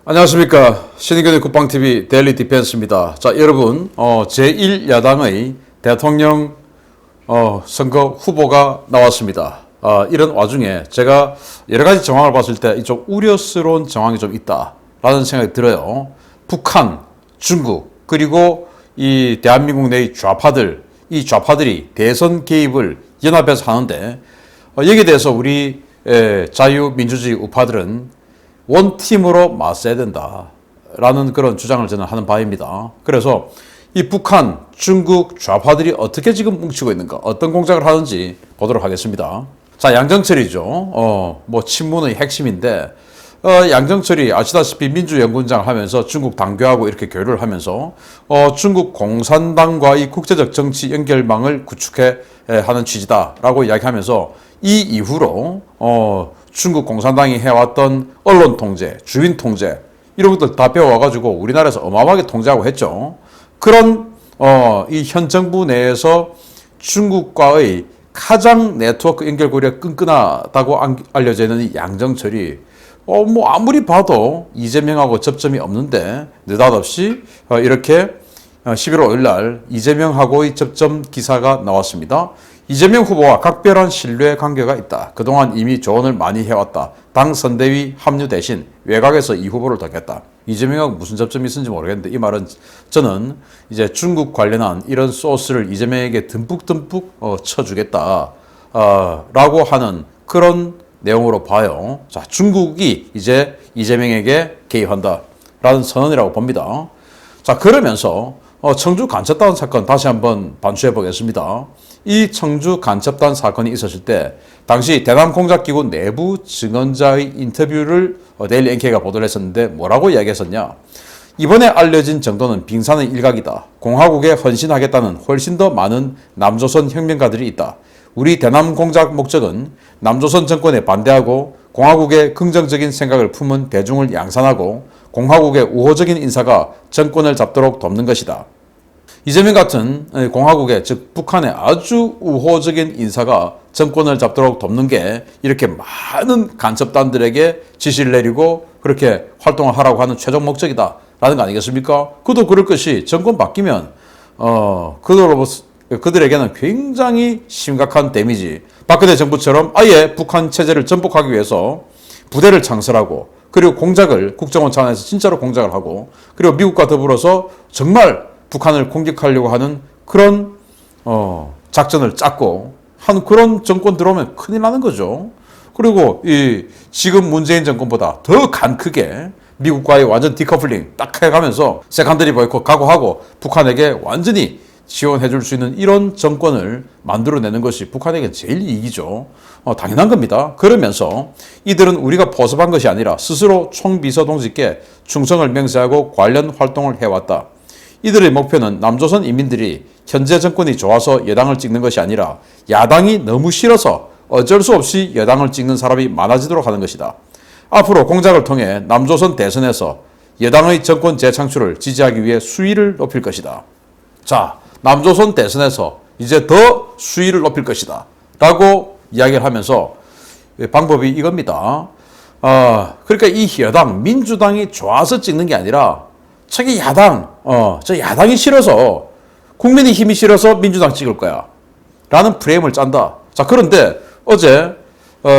안녕하십니까. 신의균의 국방TV 데일리 디펜스입니다. 자, 여러분, 제1야당의 대통령 선거 후보가 나왔습니다. 이런 와중에 제가 여러 가지 정황을 봤을 때 좀 우려스러운 정황이 좀 있다라는 생각이 들어요. 북한, 중국, 그리고 이 대한민국 내의 좌파들, 이 좌파들이 대선 개입을 연합해서 하는데, 여기에 대해서 우리 자유민주주의 우파들은 원팀으로 맞서야 된다라는 그런 주장을 저는 하는 바입니다. 그래서 이 북한, 중국 좌파들이 어떻게 지금 뭉치고 있는가, 어떤 공작을 하는지 보도록 하겠습니다. 자, 양정철이죠. 뭐 친문의 핵심인데, 양정철이 아시다시피 민주연구원장을 하면서 중국 당교하고 이렇게 교류를 하면서 중국 공산당과의 국제적 정치 연결망을 구축해 하는 취지다라고 이야기하면서 이 이후로 중국 공산당이 해왔던 언론 통제, 주민 통제 이런 것들 다 배워와가지고 우리나라에서 어마어마하게 통제하고 했죠. 그런 이 현 정부 내에서 중국과의 가장 네트워크 연결고리가 끈끈하다고 알려져 있는 이 양정철이 뭐 아무리 봐도 이재명하고 접점이 없는데 느닷없이 이렇게 11월 5일 날 이재명하고의 접점 기사가 나왔습니다. 이재명 후보와 각별한 신뢰 관계가 있다. 그동안 이미 조언을 많이 해왔다. 당 선대위 합류 대신 외곽에서 이 후보를 덕했다. 이재명하고 무슨 접점이 있는지 모르겠는데 이 말은 저는 이제 중국 관련한 이런 소스를 이재명에게 듬뿍듬뿍 쳐주겠다 라고 하는 그런 내용으로 봐요. 자, 중국이 이제 이재명에게 개입한다 라는 선언이라고 봅니다. 자, 그러면서 청주 간첩단 사건 다시 한번 반추해 보겠습니다. 이 청주 간첩단 사건이 있었을 때 당시 대남공작기구 내부 증언자의 인터뷰를 데일리 NK가 보도를 했었는데 뭐라고 이야기했었냐. 이번에 알려진 정도는 빙산의 일각이다. 공화국에 헌신하겠다는 훨씬 더 많은 남조선 혁명가들이 있다. 우리 대남공작 목적은 남조선 정권에 반대하고 공화국의 긍정적인 생각을 품은 대중을 양산하고 공화국의 우호적인 인사가 정권을 잡도록 돕는 것이다. 이재명 같은 공화국의 즉 북한의 아주 우호적인 인사가 정권을 잡도록 돕는 게 이렇게 많은 간첩단들에게 지시를 내리고 그렇게 활동을 하라고 하는 최종 목적이다 라는 거 아니겠습니까? 그도 그럴 것이 정권 바뀌면 그들에게는 굉장히 심각한 데미지, 박근혜 정부처럼 아예 북한 체제를 전복하기 위해서 부대를 창설하고 그리고 공작을 국정원 차원에서 진짜로 공작을 하고 그리고 미국과 더불어서 정말 북한을 공격하려고 하는 그런 작전을 짰고 한 그런 정권 들어오면 큰일 나는 거죠. 그리고 이 지금 문재인 정권보다 더 간 크게 미국과의 완전 디커플링 딱 해가면서 세컨더리 보이콧 각오하고 북한에게 완전히 지원해 줄 수 있는 이런 정권을 만들어내는 것이 북한에게 제일 이익이죠. 당연한 겁니다. 그러면서 이들은 우리가 포섭한 것이 아니라 스스로 총비서동지께 충성을 맹세하고 관련 활동을 해왔다. 이들의 목표는 남조선 인민들이 현재 정권이 좋아서 여당을 찍는 것이 아니라 야당이 너무 싫어서 어쩔 수 없이 여당을 찍는 사람이 많아지도록 하는 것이다. 앞으로 공작을 통해 남조선 대선에서 여당의 정권 재창출을 지지하기 위해 수위를 높일 것이다. 자, 남조선 대선에서 이제 더 수위를 높일 것이다 라고 이야기를 하면서 방법이 이겁니다. 그러니까 이 여당, 민주당이 좋아서 찍는 게 아니라 저기 야당, 저 야당이 싫어서 국민의 힘이 싫어서 민주당 찍을 거야 라는 프레임을 짠다. 자, 그런데 어제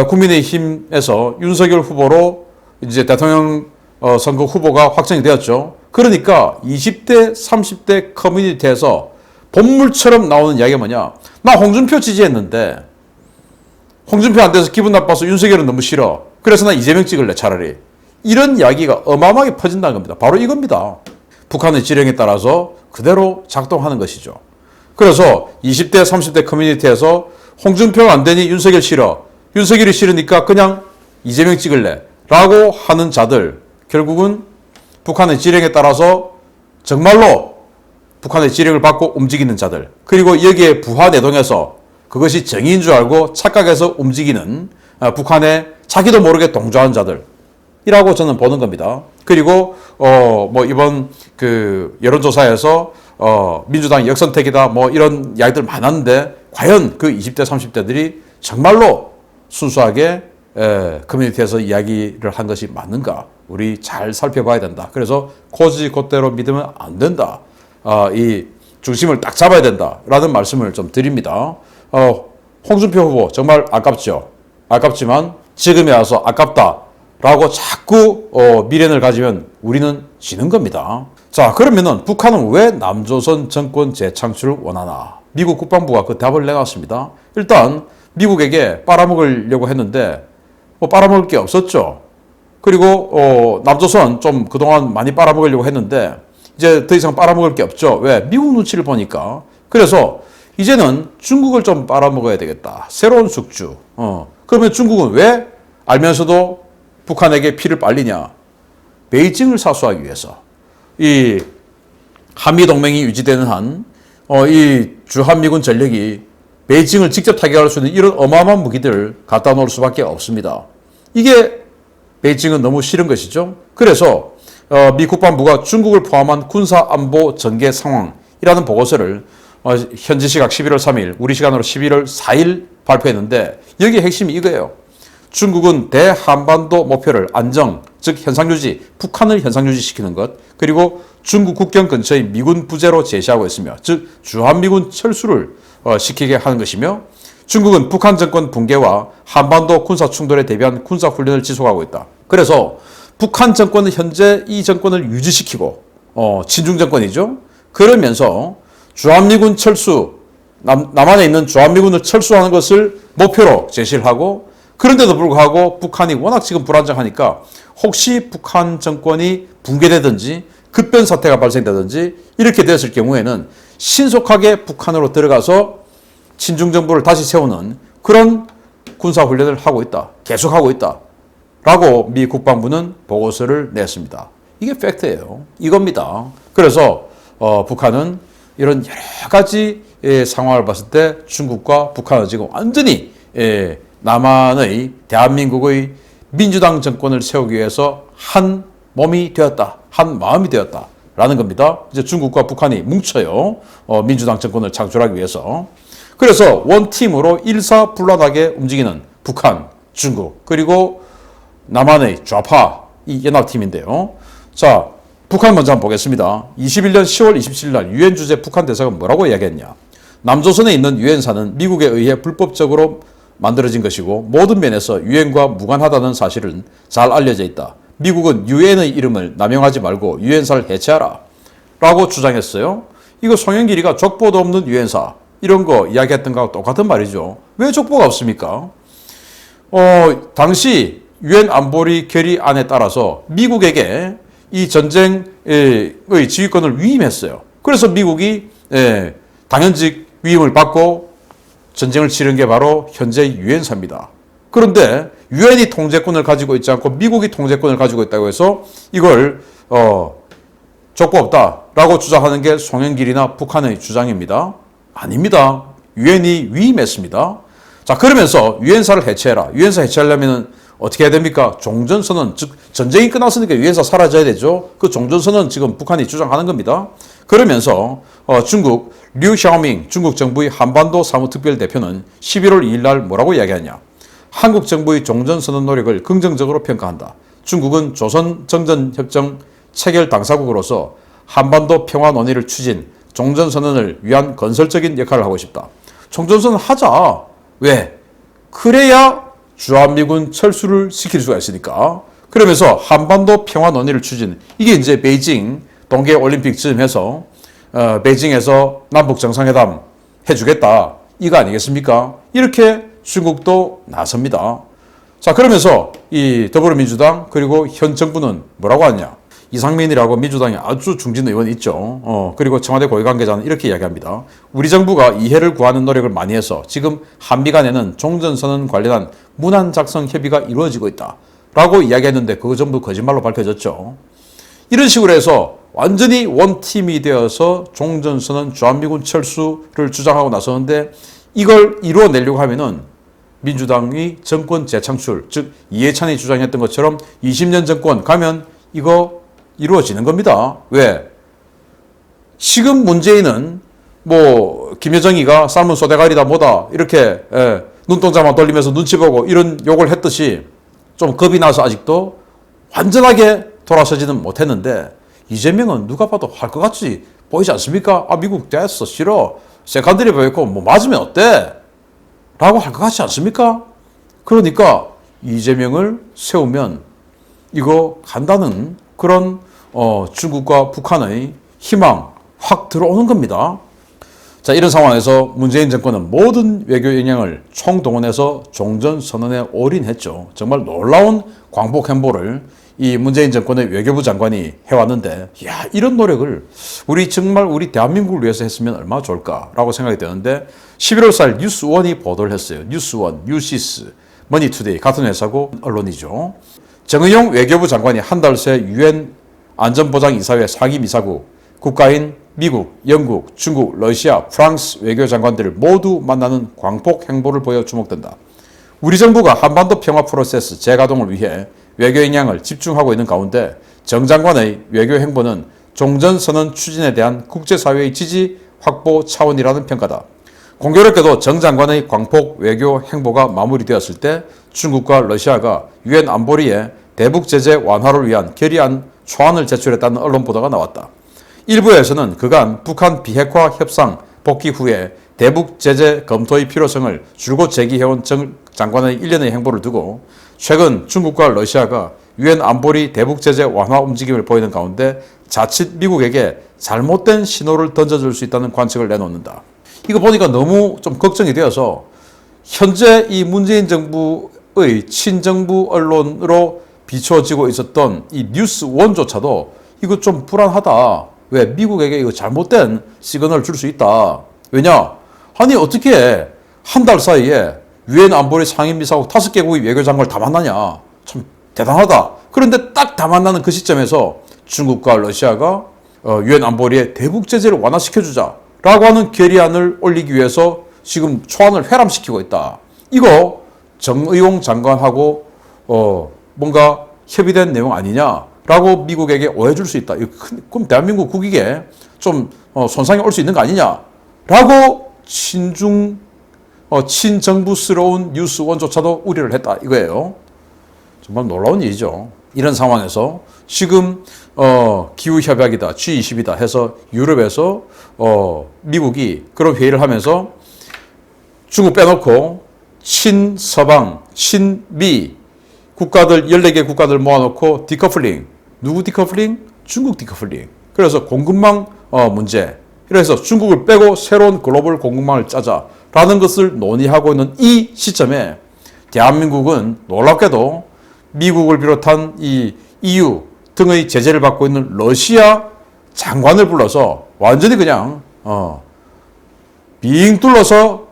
국민의힘에서 윤석열 후보로 이제 대통령 선거 후보가 확정이 되었죠. 그러니까 20대, 30대 커뮤니티에서 본물처럼 나오는 이야기가 뭐냐. 나 홍준표 지지했는데 홍준표 안 돼서 기분 나빠서 윤석열은 너무 싫어. 그래서 나 이재명 찍을래 차라리. 이런 이야기가 어마어마하게 퍼진다는 겁니다. 바로 이겁니다. 북한의 지령에 따라서 그대로 작동하는 것이죠. 그래서 20대, 30대 커뮤니티에서 홍준표가 안 되니 윤석열 싫어. 윤석열이 싫으니까 그냥 이재명 찍을래. 라고 하는 자들, 결국은 북한의 지령에 따라서 정말로 북한의 지령을 받고 움직이는 자들, 그리고 여기에 부하내동에서 그것이 정의인 줄 알고 착각해서 움직이는 북한에 자기도 모르게 동조한 자들이라고 저는 보는 겁니다. 그리고 뭐 이번 그 여론조사에서 민주당이 역선택이다 뭐 이런 이야기들 많았는데 과연 그 20대 30대들이 정말로 순수하게 커뮤니티에서 이야기를 한 것이 맞는가? 우리 잘 살펴봐야 된다. 그래서 코지 곧대로 믿으면 안 된다. 이 중심을 딱 잡아야 된다라는 말씀을 좀 드립니다. 홍준표 후보 정말 아깝죠. 아깝지만 지금에 와서 아깝다라고 자꾸 미련을 가지면 우리는 지는 겁니다. 자, 그러면은 북한은 왜 남조선 정권 재창출을 원하나? 미국 국방부가 그 답을 내놨습니다. 일단 미국에게 빨아먹으려고 했는데 빨아먹을 게 없었죠. 그리고 남조선 좀 그동안 많이 빨아먹으려고 했는데 이제 더 이상 빨아먹을 게 없죠. 왜? 미국 눈치를 보니까. 그래서 이제는 중국을 좀 빨아먹어야 되겠다. 새로운 숙주. 그러면 중국은 왜 알면서도 북한에게 피를 빨리냐? 베이징을 사수하기 위해서. 이 한미동맹이 유지되는 한, 이 주한미군 전력이 베이징을 직접 타격할 수 있는 이런 어마어마한 무기들을 갖다 놓을 수밖에 없습니다. 이게 베이징은 너무 싫은 것이죠. 그래서 미 국방부가 중국을 포함한 군사안보 전개 상황이라는 보고서를 현지 시각 11월 3일, 우리 시간으로 11월 4일 발표했는데 여기에 핵심이 이거예요. 중국은 대한반도 목표를 안정, 즉 현상유지, 북한을 현상유지시키는 것, 그리고 중국 국경 근처의 미군 부재로 제시하고 있으며, 즉 주한미군 철수를 시키게 하는 것이며, 중국은 북한 정권 붕괴와 한반도 군사 충돌에 대비한 군사 훈련을 지속하고 있다. 그래서 북한 정권은 현재 이 정권을 유지시키고 친중 정권이죠. 그러면서 주한미군 철수, 남한에 있는 주한미군을 철수하는 것을 목표로 제시를 하고, 그런데도 불구하고 북한이 워낙 지금 불안정하니까 혹시 북한 정권이 붕괴되든지 급변 사태가 발생되든지 이렇게 되었을 경우에는 신속하게 북한으로 들어가서 친중 정부를 다시 세우는 그런 군사훈련을 하고 있다. 계속하고 있다. 라고 미 국방부는 보고서를 냈습니다. 이게 팩트예요. 이겁니다. 그래서 북한은 이런 여러 가지 상황을 봤을 때 중국과 북한은 지금 완전히 남한의 대한민국의 민주당 정권을 세우기 위해서 한 몸이 되었다. 한 마음이 되었다. 라는 겁니다. 이제 중국과 북한이 뭉쳐요. 민주당 정권을 창출하기 위해서. 그래서 원팀으로 일사불란하게 움직이는 북한, 중국, 그리고 남한의 좌파 이 연합팀인데요. 자, 북한 먼저 한번 보겠습니다. 21년 10월 27일 날 유엔 주재 북한 대사가 뭐라고 이야기했냐. 남조선에 있는 유엔사는 미국에 의해 불법적으로 만들어진 것이고 모든 면에서 유엔과 무관하다는 사실은 잘 알려져 있다. 미국은 유엔의 이름을 남용하지 말고 유엔사를 해체하라 라고 주장했어요. 이거 송영길이가 족보도 없는 유엔사 이런 거 이야기했던 거하고 똑같은 말이죠. 왜 족보가 없습니까? 당시 유엔 안보리 결의안에 따라서 미국에게 이 전쟁의 지휘권을 위임했어요. 그래서 미국이 당연직 위임을 받고 전쟁을 치른 게 바로 현재 유엔사입니다. 그런데 유엔이 통제권을 가지고 있지 않고 미국이 통제권을 가지고 있다고 해서 이걸 족보 없다라고 주장하는 게 송영길이나 북한의 주장입니다. 아닙니다. 유엔이 위임했습니다. 자, 그러면서 유엔사를 해체해라. 유엔사 해체하려면 어떻게 해야 됩니까? 종전선언, 즉 전쟁이 끝났으니까 유엔사 사라져야 되죠. 그 종전선언 지금 북한이 주장하는 겁니다. 그러면서 중국 류샤오밍 중국 정부의 한반도 사무특별대표는 11월 2일 날 뭐라고 이야기하냐. 한국 정부의 종전선언 노력을 긍정적으로 평가한다. 중국은 조선정전협정 체결 당사국으로서 한반도 평화 논의를 추진, 종전선언을 위한 건설적인 역할을 하고 싶다. 종전선언 하자. 왜? 그래야 주한미군 철수를 시킬 수가 있으니까. 그러면서 한반도 평화 논의를 추진. 이게 이제 베이징 동계올림픽 즈음해서 베이징에서 남북 정상회담 해주겠다. 이거 아니겠습니까? 이렇게 중국도 나섭니다. 자, 그러면서 이 더불어민주당 그리고 현 정부는 뭐라고 하냐. 이상민이라고 민주당의 아주 중진 의원이 있죠. 그리고 청와대 고위 관계자는 이렇게 이야기합니다. 우리 정부가 이해를 구하는 노력을 많이 해서 지금 한미 간에는 종전선언 관련한 문안 작성 협의가 이루어지고 있다. 라고 이야기했는데 그거 전부 거짓말로 밝혀졌죠. 이런 식으로 해서 완전히 원팀이 되어서 종전선언 주한미군 철수를 주장하고 나서는데 이걸 이루어내려고 하면은 민주당이 정권 재창출, 즉 이해찬이 주장했던 것처럼 20년 정권 가면 이거 이루어지는 겁니다. 왜? 지금 문재인은 김여정이가 삶은 소대가리다 뭐다 이렇게 눈동자만 돌리면서 눈치 보고 이런 욕을 했듯이 좀 겁이 나서 아직도 완전하게 돌아서지는 못했는데 이재명은 누가 봐도 할 것 같이 보이지 않습니까? 아, 미국 됐어. 싫어. 세컨드리 보였고 뭐 맞으면 어때? 라고 할 것 같지 않습니까? 그러니까 이재명을 세우면 이거 간다는 그런 중국과 북한의 희망 확 들어오는 겁니다. 자, 이런 상황에서 문재인 정권은 모든 외교 역량을 총동원해서 종전선언에 올인했죠. 정말 놀라운 광복 행보를 이 문재인 정권의 외교부 장관이 해왔는데, 야, 이런 노력을 우리 대한민국을 위해서 했으면 얼마나 좋을까라고 생각이 되는데, 11월 4일 뉴스원이 보도를 했어요. 뉴스원, 뉴시스, 머니투데이 같은 회사고 언론이죠. 정의용 외교부 장관이 한 달 새 유엔 안전보장이사회 상임이사국 국가인 미국, 영국, 중국, 러시아, 프랑스 외교장관들을 모두 만나는 광복 행보를 보여 주목된다. 우리 정부가 한반도 평화 프로세스 재가동을 위해 외교 역량을 집중하고 있는 가운데 정 장관의 외교 행보는 종전선언 추진에 대한 국제사회의 지지 확보 차원이라는 평가다. 공교롭게도 정 장관의 광폭 외교 행보가 마무리되었을 때 중국과 러시아가 유엔 안보리에 대북 제재 완화를 위한 결의안 초안을 제출했다는 언론 보도가 나왔다. 일부에서는 그간 북한 비핵화 협상 복귀 후에 대북 제재 검토의 필요성을 줄곧 제기해온 정 장관의 일련의 행보를 두고 최근 중국과 러시아가 유엔 안보리 대북 제재 완화 움직임을 보이는 가운데 자칫 미국에게 잘못된 신호를 던져줄 수 있다는 관측을 내놓는다. 이거 보니까 너무 좀 걱정이 되어서 현재 이 문재인 정부의 친정부 언론으로 비춰지고 있었던 이 뉴스원조차도 이거 좀 불안하다. 왜? 미국에게 이거 잘못된 시그널을 줄 수 있다. 왜냐? 아니 어떻게 한 달 사이에 유엔 안보리 상임이사국 5개국의 외교장관을 다 만나냐. 참 대단하다. 그런데 딱 다 만나는 그 시점에서 중국과 러시아가 유엔 안보리에 대북 제재를 완화시켜주자라고 하는 결의안을 올리기 위해서 지금 초안을 회람시키고 있다. 이거 정의용 장관하고 뭔가 협의된 내용 아니냐라고 미국에게 오해 줄 수 있다. 그럼 대한민국 국익에 좀 손상이 올 수 있는 거 아니냐라고 친정부스러운 뉴스원조차도 우려를 했다 이거예요. 정말 놀라운 일이죠. 이런 상황에서 지금 기후협약이다, G20이다 해서 유럽에서 미국이 그런 회의를 하면서 중국 빼놓고 친서방, 친미 국가들 14개 국가들 모아놓고 디커플링. 누구 디커플링? 중국 디커플링. 그래서 공급망 문제. 그래서 중국을 빼고 새로운 글로벌 공급망을 짜자라는 것을 논의하고 있는 이 시점에 대한민국은 놀랍게도 미국을 비롯한 이 EU 등의 제재를 받고 있는 러시아 장관을 불러서 완전히 그냥 빙 둘러서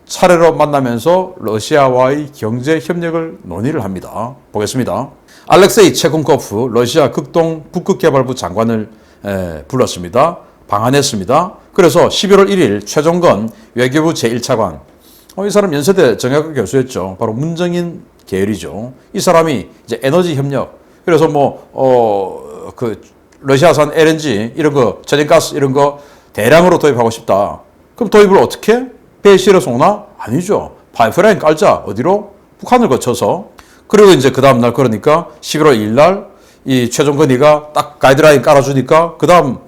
차례로 만나면서 러시아와의 경제 협력을 논의를 합니다. 보겠습니다. 알렉세이 체콘코프 러시아 극동 북극개발부 장관을 불렀습니다. 방한했습니다. 그래서 11월 1일 최종건 외교부 제1차관 이 사람 연세대 정약학 교수였죠. 바로 문정인 계열이죠. 이 사람이 이제 에너지 협력 그래서 그 러시아산 LNG 이런 거 천연가스 이런 거 대량으로 도입하고 싶다. 그럼 도입을 어떻게? 배에 실어서 오나? 아니죠. 파이프라인 깔자. 어디로? 북한을 거쳐서. 그리고 이제 그 다음날 그러니까 11월 2일 날 이 최종건이가 딱 가이드라인 깔아주니까 그 다음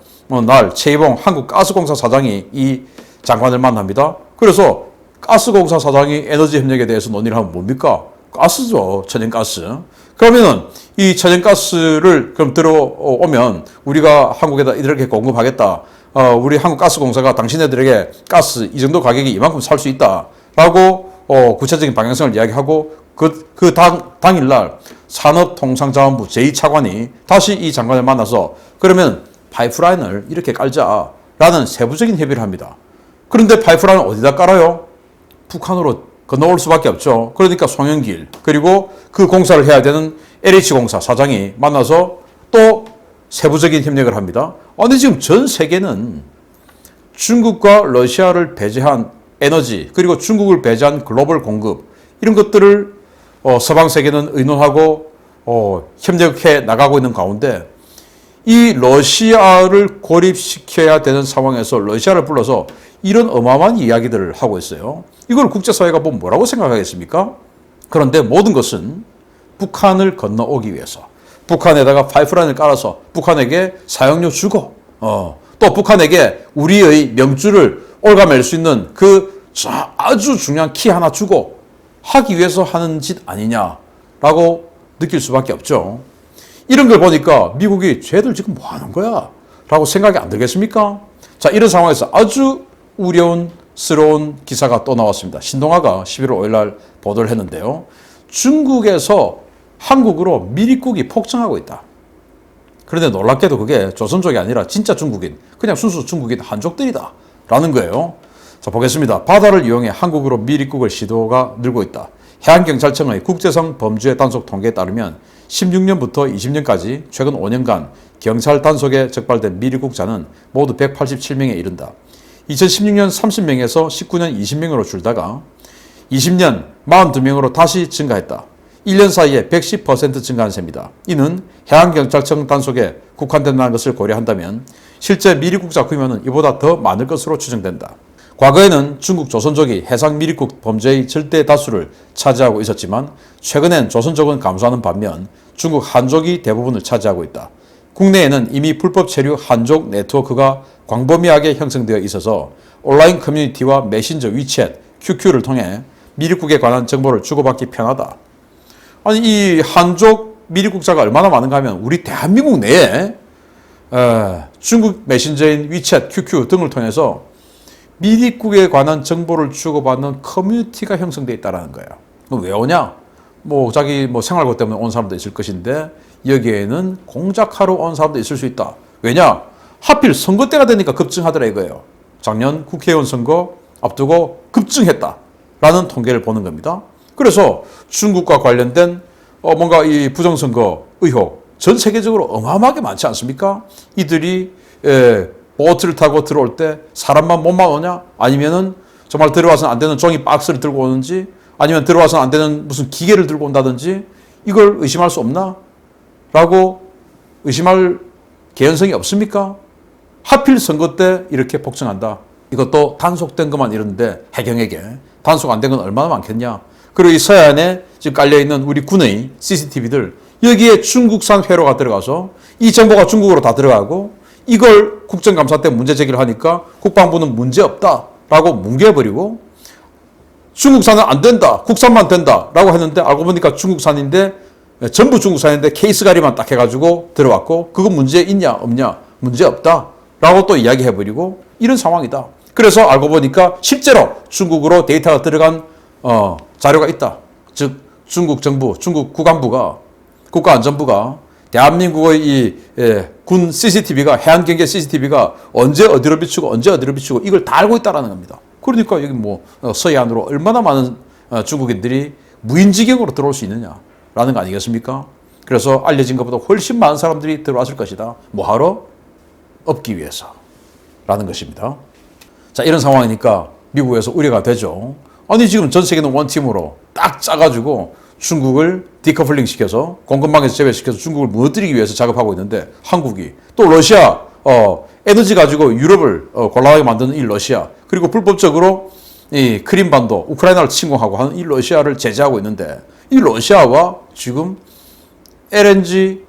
날 최이봉 한국가스공사 사장이 이 장관을 만납니다. 그래서 가스공사 사장이 에너지 협력에 대해서 논의를 하면 뭡니까? 가스죠. 천연가스. 그러면은 이 천연가스를 그럼 들어오면 우리가 한국에다 이렇게 공급하겠다. 우리 한국가스공사가 당신네들에게 가스 이 정도 가격이 이만큼 살 수 있다라고 구체적인 방향성을 이야기하고 그 당일날 산업통상자원부 제2차관이 다시 이 장관을 만나서 그러면 파이프라인을 이렇게 깔자라는 세부적인 협의를 합니다. 그런데 파이프라인을 어디다 깔아요? 북한으로 건너올 수밖에 없죠. 그러니까 송영길 그리고 그 공사를 해야 되는 LH공사 사장이 만나서 또 세부적인 협력을 합니다. 아니 지금 전 세계는 중국과 러시아를 배제한 에너지 그리고 중국을 배제한 글로벌 공급 이런 것들을 서방 세계는 의논하고 협력해 나가고 있는 가운데 이 러시아를 고립시켜야 되는 상황에서 러시아를 불러서 이런 어마어마한 이야기들을 하고 있어요. 이걸 국제사회가 보면 뭐라고 생각하겠습니까? 그런데 모든 것은 북한을 건너오기 위해서, 북한에다가 파이프라인을 깔아서 북한에게 사용료 주고, 또 북한에게 우리의 명주를 올가맬 수 있는 그 아주 중요한 키 하나 주고 하기 위해서 하는 짓 아니냐라고 느낄 수밖에 없죠. 이런 걸 보니까 미국이 쟤들 지금 뭐 하는 거야? 라고 생각이 안 들겠습니까? 자, 이런 상황에서 아주 우려스러운 기사가 또 나왔습니다. 신동아가 11월 5일 날 보도를 했는데요. 중국에서 한국으로 미리국이 폭증하고 있다. 그런데 놀랍게도 그게 조선족이 아니라 진짜 중국인, 그냥 순수 중국인 한족들이다 라는 거예요. 자, 보겠습니다. 바다를 이용해 한국으로 미리국을 시도가 늘고 있다. 해양경찰청의 국제성 범죄 단속 통계에 따르면 16년부터 20년까지 최근 5년간 경찰 단속에 적발된 미리국자는 모두 187명에 이른다. 2016년 30명에서 19년 20명으로 줄다가 20년 42명으로 다시 증가했다. 1년 사이에 110% 증가한 셈이다. 이는 해양경찰청 단속에 국한된다는 것을 고려한다면 실제 미리국자 규모는 이보다 더 많을 것으로 추정된다. 과거에는 중국 조선족이 해상 미리국 범죄의 절대 다수를 차지하고 있었지만 최근엔 조선족은 감소하는 반면 중국 한족이 대부분을 차지하고 있다. 국내에는 이미 불법 체류 한족 네트워크가 광범위하게 형성되어 있어서 온라인 커뮤니티와 메신저, 위챗, QQ를 통해 미리국에 관한 정보를 주고받기 편하다. 아니, 이 한족 미리국자가 얼마나 많은가 하면 우리 대한민국 내에 중국 메신저인 위챗, QQ 등을 통해서 미리국에 관한 정보를 주고받는 커뮤니티가 형성되어 있다는 거예요. 왜 오냐? 자기 생활고 때문에 온 사람도 있을 것인데 여기에는 공작하러 온 사람도 있을 수 있다. 왜냐? 하필 선거 때가 되니까 급증하더라 이거예요. 작년 국회의원 선거 앞두고 급증했다라는 통계를 보는 겁니다. 그래서 중국과 관련된 뭔가 이 부정선거 의혹 전 세계적으로 어마어마하게 많지 않습니까? 이들이 보트를 타고 들어올 때 사람만 몸만 오냐? 아니면은 정말 들어와서는 안 되는 종이 박스를 들고 오는지, 아니면 들어와서는 안 되는 무슨 기계를 들고 온다든지, 이걸 의심할 수 없나? 라고 의심할 개연성이 없습니까? 하필 선거 때 이렇게 폭증한다. 이것도 단속된 것만 이러는데 해경에게 단속 안 된 건 얼마나 많겠냐? 그리고 이 서해안에 지금 깔려있는 우리 군의 CCTV들, 여기에 중국산 회로가 들어가서 이 정보가 중국으로 다 들어가고 이걸 국정감사 때 문제 제기를 하니까 국방부는 문제없다라고 뭉개버리고 중국산은 안 된다, 국산만 된다라고 했는데 알고 보니까 중국산인데 전부 중국산인데 케이스 가리만 딱 해가지고 들어왔고 그거 문제 있냐 없냐? 문제 없다라고 또 이야기해버리고 이런 상황이다. 그래서 알고 보니까 실제로 중국으로 데이터가 들어간 자료가 있다. 즉 중국 정부, 중국 국방부가, 국가안전부가 대한민국의 이 군 CCTV가, 해안경계 CCTV가 언제 어디로 비추고 언제 어디로 비추고 이걸 다 알고 있다는 겁니다. 그러니까 여기 서해안으로 얼마나 많은 중국인들이 무인지경으로 들어올 수 있느냐라는 거 아니겠습니까? 그래서 알려진 것보다 훨씬 많은 사람들이 들어왔을 것이다. 뭐하러? 업기 위해서라는 것입니다. 자, 이런 상황이니까 미국에서 우려가 되죠. 아니 지금 전 세계는 원팀으로 딱 짜가지고 중국을 디커플링 시켜서 공급망에서 제외시켜서 중국을 무너뜨리기 위해서 작업하고 있는데 한국이 또 러시아 에너지 가지고 유럽을 곤란하게 만드는 이 러시아, 그리고 불법적으로 이 크림반도 우크라이나를 침공하고 하는 이 러시아를 제재하고 있는데 이 러시아와 지금 LNG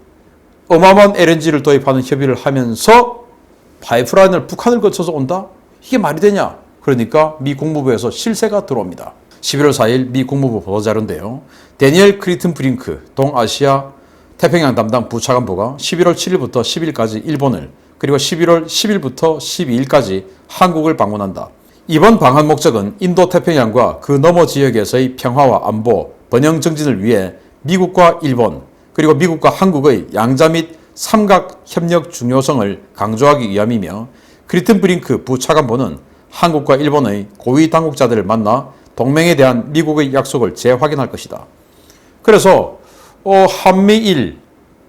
어마어마한 LNG를 도입하는 협의를 하면서 파이프라인을 북한을 거쳐서 온다? 이게 말이 되냐? 그러니까 미 국무부에서 실세가 들어옵니다. 11월 4일 미 국무부 보도자료인데요. 데니엘 크리튼 브링크 동아시아 태평양 담당 부차관보가 11월 7일부터 10일까지 일본을, 그리고 11월 10일부터 12일까지 한국을 방문한다. 이번 방한 목적은 인도태평양과 그 너머 지역에서의 평화와 안보, 번영 정진을 위해 미국과 일본, 그리고 미국과 한국의 양자 및 삼각 협력 중요성을 강조하기 위함이며, 크리튼 브링크 부차관보는 한국과 일본의 고위 당국자들을 만나 동맹에 대한 미국의 약속을 재확인할 것이다. 그래서 한미일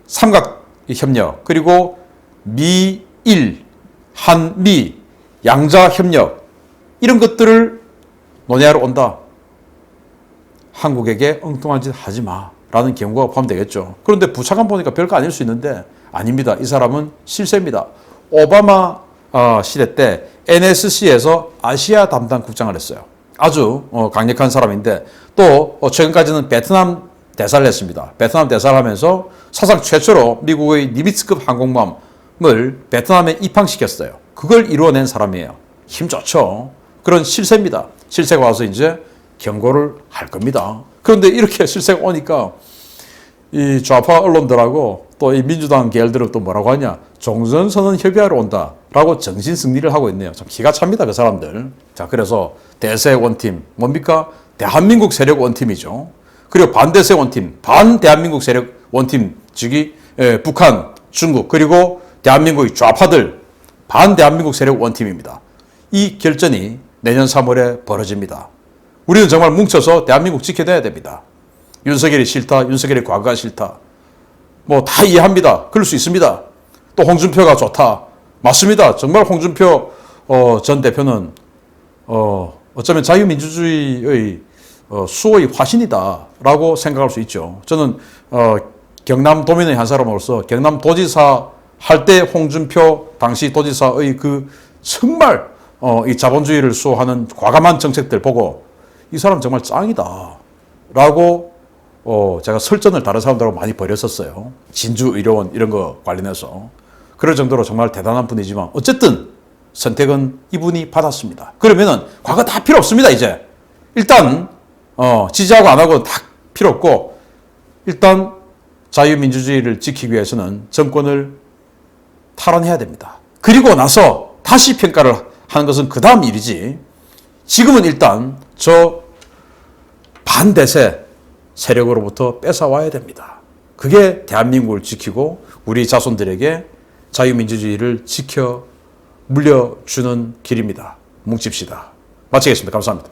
삼각 협력, 그리고 미일, 한미 양자 협력, 이런 것들을 논의하러 온다. 한국에게 엉뚱한 짓 하지 마라는 경고가 포함되겠죠. 그런데 부차관 보니까 별거 아닐 수 있는데 아닙니다. 이 사람은 실세입니다. 오바마 시대 때 NSC에서 아시아 담당 국장을 했어요. 아주 강력한 사람인데 또 최근까지는 베트남 대사를 했습니다. 베트남 대사를 하면서 사상 최초로 미국의 니미츠급 항공모함을 베트남에 입항시켰어요. 그걸 이루어낸 사람이에요. 힘 좋죠. 그런 실세입니다. 실세가 와서 이제 경고를 할 겁니다. 그런데 이렇게 실세가 오니까 이 좌파 언론들하고 또 이 민주당 계열들은 또 뭐라고 하냐. 종전선언 협의하러 온다라고 정신승리를 하고 있네요. 참 기가 찹니다. 그 사람들. 자, 그래서 대세 원팀 뭡니까? 대한민국 세력 원팀이죠. 그리고 반대세 원팀, 반대한민국 세력 원팀, 즉이 북한, 중국, 그리고 대한민국의 좌파들, 반대한민국 세력 원팀입니다. 이 결전이 내년 3월에 벌어집니다. 우리는 정말 뭉쳐서 대한민국 지켜내야 됩니다. 윤석열이 싫다, 윤석열의 과거가 싫다. 뭐 다 이해합니다. 그럴 수 있습니다. 또 홍준표가 좋다. 맞습니다. 정말 홍준표 전 대표는 어쩌면 자유민주주의의 수호의 화신이다라고 생각할 수 있죠. 저는 경남도민의 한 사람으로서 경남도지사 할 때 홍준표 당시 도지사의 그 정말 이 자본주의를 수호하는 과감한 정책들 보고 이 사람 정말 짱이다라고 제가 설전을 다른 사람들하고 많이 벌였었어요. 진주의료원 이런 거 관련해서. 그럴 정도로 정말 대단한 분이지만 어쨌든 선택은 이분이 받았습니다. 그러면은 과거 다 필요 없습니다. 이제 일단 지지하고 안 하고 다 필요 없고 일단 자유민주주의를 지키기 위해서는 정권을 탈환해야 됩니다. 그리고 나서 다시 평가를 하는 것은 그 다음 일이지. 지금은 일단 저 반대세 세력으로부터 뺏어와야 됩니다. 그게 대한민국을 지키고 우리 자손들에게 자유민주주의를 지켜 물려주는 길입니다. 뭉칩시다. 마치겠습니다. 감사합니다.